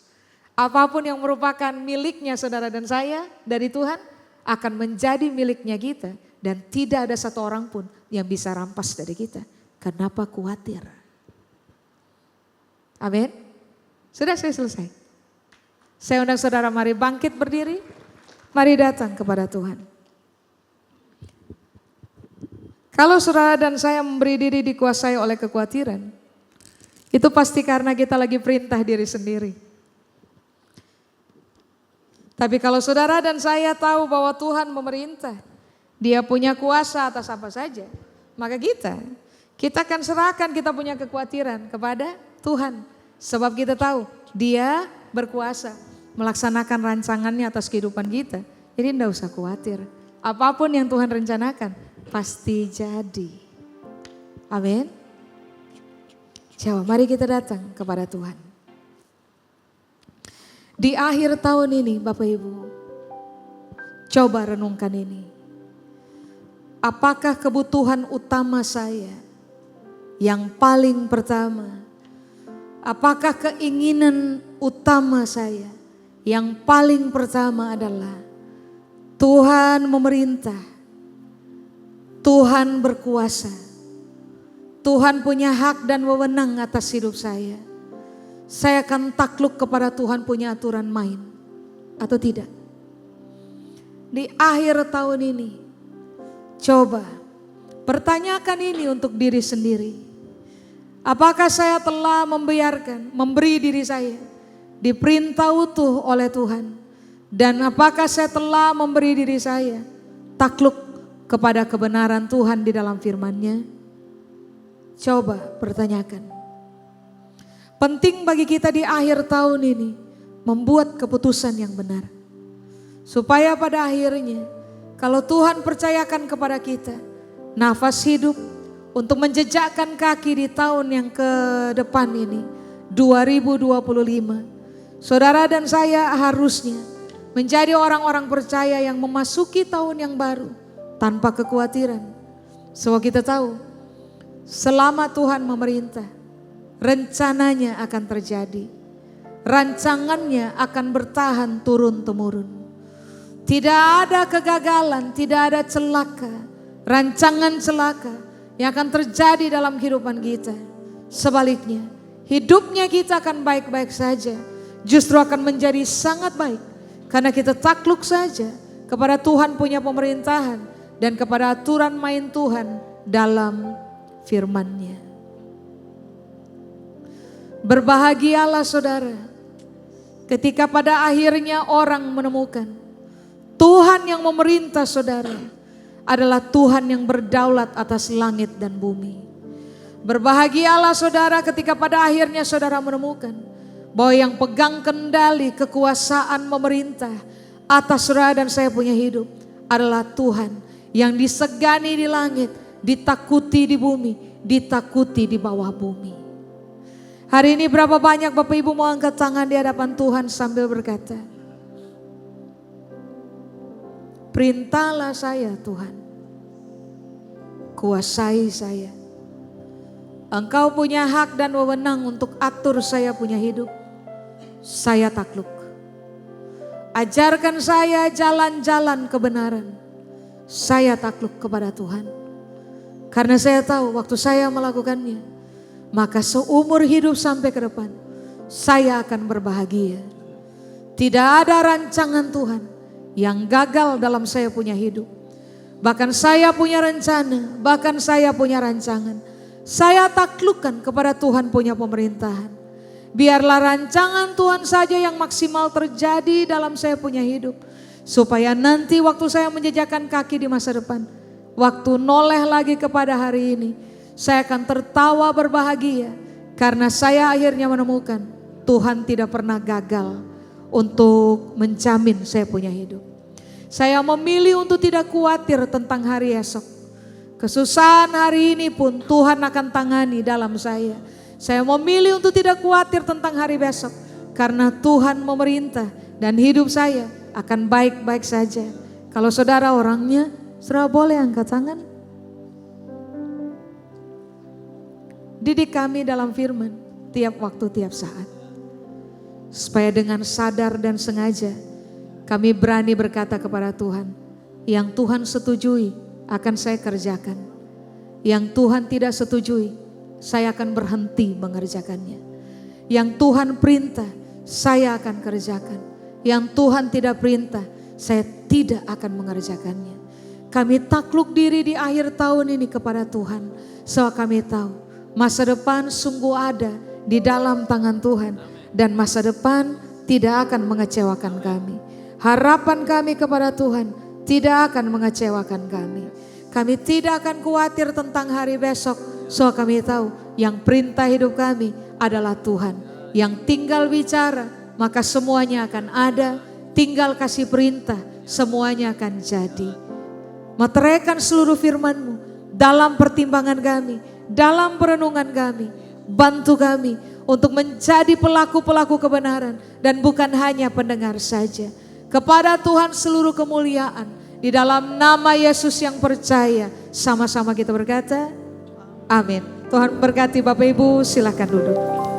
Apapun yang merupakan miliknya saudara dan saya dari Tuhan akan menjadi miliknya kita. Dan tidak ada satu orang pun yang bisa rampas dari kita. Kenapa khawatir? Amin. Sudah saya selesai. Saya undang saudara mari bangkit berdiri. Mari datang kepada Tuhan. Kalau saudara dan saya memberi diri dikuasai oleh kekhawatiran, itu pasti karena kita lagi perintah diri sendiri. Tapi kalau saudara dan saya tahu bahwa Tuhan memerintah, Dia punya kuasa atas apa saja, maka kita akan serahkan kita punya kekhawatiran kepada Tuhan. Sebab kita tahu Dia berkuasa melaksanakan rancangannya atas kehidupan kita. Jadi tidak usah khawatir. Apapun yang Tuhan rencanakan pasti jadi. Amin. Coba mari kita datang kepada Tuhan. Di akhir tahun ini Bapak Ibu, coba renungkan ini. Apakah kebutuhan utama saya yang paling pertama? Apakah keinginan utama saya yang paling pertama adalah Tuhan memerintah, Tuhan berkuasa, Tuhan punya hak dan wewenang atas hidup saya. Saya akan takluk kepada Tuhan punya aturan main atau tidak? Di akhir tahun ini, coba pertanyakan ini untuk diri sendiri. Apakah saya telah memberi diri saya diperintah utuh oleh Tuhan? Dan apakah saya telah memberi diri saya takluk kepada kebenaran Tuhan di dalam firman-Nya? Coba pertanyakan. Penting bagi kita di akhir tahun ini membuat keputusan yang benar. Supaya pada akhirnya kalau Tuhan percayakan kepada kita nafas hidup untuk menjejakkan kaki di tahun yang ke depan ini 2025. Saudara dan saya harusnya menjadi orang-orang percaya yang memasuki tahun yang baru tanpa kekhawatiran. Sebab kita tahu selama Tuhan memerintah, rencananya akan terjadi. Rancangannya akan bertahan turun-temurun. Tidak ada kegagalan, tidak ada celaka, rancangan celaka yang akan terjadi dalam kehidupan kita. Sebaliknya, hidupnya kita akan baik-baik saja. Justru akan menjadi sangat baik. Karena kita takluk saja kepada Tuhan punya pemerintahan dan kepada aturan main Tuhan dalam firman-Nya. Berbahagialah saudara ketika pada akhirnya orang menemukan Tuhan yang memerintah saudara adalah Tuhan yang berdaulat atas langit dan bumi. Berbahagialah saudara ketika pada akhirnya saudara menemukan bahwa yang pegang kendali kekuasaan memerintah atas saudara dan saya punya hidup adalah Tuhan yang disegani di langit, ditakuti di bumi, ditakuti di bawah bumi. Hari ini berapa banyak Bapak Ibu mau angkat tangan di hadapan Tuhan sambil berkata, perintahlah saya Tuhan, kuasai saya. Engkau punya hak dan wewenang untuk atur saya punya hidup. Saya takluk. Ajarkan saya jalan-jalan kebenaran. Saya takluk kepada Tuhan. Karena saya tahu waktu saya melakukannya, maka seumur hidup sampai ke depan saya akan berbahagia. Tidak ada rancangan Tuhan yang gagal dalam saya punya hidup. Bahkan saya punya rencana, bahkan saya punya rancangan. Saya taklukkan kepada Tuhan punya pemerintahan. Biarlah rancangan Tuhan saja yang maksimal terjadi dalam saya punya hidup. Supaya nanti waktu saya menjejakkan kaki di masa depan, waktu noleh lagi kepada hari ini, saya akan tertawa berbahagia karena saya akhirnya menemukan Tuhan tidak pernah gagal untuk menjamin saya punya hidup. Saya memilih untuk tidak khawatir tentang hari esok. Kesusahan hari ini pun Tuhan akan tangani dalam saya. Saya memilih untuk tidak khawatir tentang hari besok karena Tuhan memerintah dan hidup saya akan baik-baik saja. Kalau saudara orangnya, saudara boleh angkat tangan. Didik kami dalam firman tiap waktu, tiap saat. Supaya dengan sadar dan sengaja kami berani berkata kepada Tuhan, yang Tuhan setujui akan saya kerjakan. Yang Tuhan tidak setujui, saya akan berhenti mengerjakannya. Yang Tuhan perintah, saya akan kerjakan. Yang Tuhan tidak perintah, saya tidak akan mengerjakannya. Kami takluk diri di akhir tahun ini kepada Tuhan. So kami tahu masa depan sungguh ada di dalam tangan Tuhan. Dan masa depan tidak akan mengecewakan kami. Harapan kami kepada Tuhan tidak akan mengecewakan kami. Kami tidak akan khawatir tentang hari besok. So kami tahu yang perintah hidup kami adalah Tuhan. Yang tinggal bicara maka semuanya akan ada. Tinggal kasih perintah semuanya akan jadi. Meteraikan seluruh firman-Mu dalam pertimbangan kami, dalam perenungan kami. Bantu kami untuk menjadi pelaku-pelaku kebenaran dan bukan hanya pendengar saja. Kepada Tuhan seluruh kemuliaan, di dalam nama Yesus yang percaya, sama-sama kita berkata, amin. Tuhan berkati Bapak Ibu, silakan duduk.